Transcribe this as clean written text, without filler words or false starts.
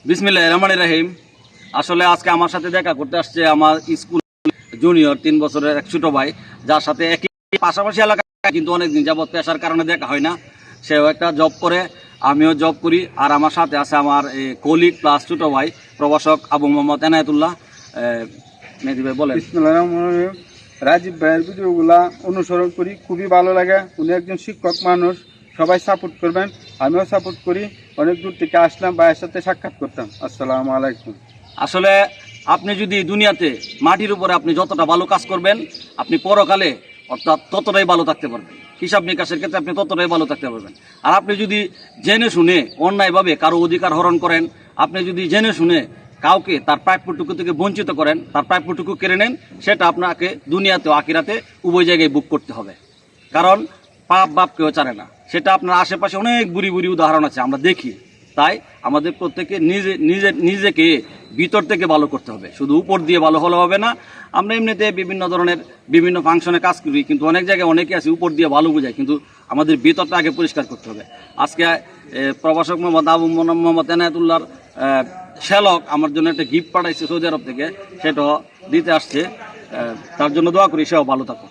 বিসমিল্লাহির রহমানির রহিম। আসলে আজকে আমার সাথে দেখা করতে আসছে আমার স্কুল জুনিয়র 3 বছরের এক ছোট ভাই, যার সাথে একই পাশাপাশি এলাকা, কিন্তু অনেকদিন যাবৎ পেশার কারণে দেখা হয় না। সেও একটা জব করে, আমিও জব করি। আর আমার সাথে আছে আমার কলিগ প্লাস ছোট ভাই প্রভাষক আবু মোহাম্মদ এনায়েতুল্লাহ। মেহেদী ভাই বলেন। বিসমিল্লাহির রহমানির রহিম। রাজীব ভাইয়ের ভিডিওগুলা অনুসরণ করি, খুবই ভালো লাগে। উনি একজন শিক্ষক মানুষ, সবাই সাপোর্ট করবেন, আমিও সাপোর্ট করি। অনেক দূর থেকে আসলাম, ভাইয়ের সাথে সাক্ষাৎ করতাম। আসসালামু আলাইকুম। আসলে আপনি যদি দুনিয়াতে মাটির উপরে আপনি যতটা ভালো কাজ করবেন, আপনি পরকালে অর্থাৎ ততটাই ভালো থাকতে পারবেন। হিসাব নিকাশের ক্ষেত্রে আপনি ততটাই ভালো থাকতে পারবেন। আর আপনি যদি জেনে শুনে অন্যায়ভাবে কারো অধিকার হরণ করেন, আপনি যদি জেনে শুনে কাউকে তার প্রাপ্যটুকু থেকে বঞ্চিত করেন, তার প্রাপ্যটুকু কেড়ে নেন, সেটা আপনাকে দুনিয়াতে আখিরাতে উভয় জায়গায় বুক করতে হবে। কারণ পাপ বাপ কেউ চারে না। সেটা আপনার আশেপাশে অনেক বুড়ি বুড়ি উদাহরণ আছে, আমরা দেখি। তাই আমাদের প্রত্যেকে নিজেকে ভিতর থেকে ভালো করতে হবে, শুধু উপর দিয়ে ভালো হলে হবে না। আমরা এমনিতে বিভিন্ন ধরনের বিভিন্ন ফাংশনে কাজ করি, কিন্তু অনেক জায়গায় অনেকে আছে উপর দিয়ে ভালো বোঝায়, কিন্তু আমাদের ভিতরটা আগে পরিষ্কার করতে হবে। আজকে প্রভাষক মোহাম্মদ আবু মোহাম্মদ এনায়েতুল্লাহর শ্যালক আমার জন্য একটা গিফট পাঠাইছে সৌদি আরব থেকে, সেটাও দিতে আসছে। তার জন্য দোয়া করি, সেও ভালো থাকুক।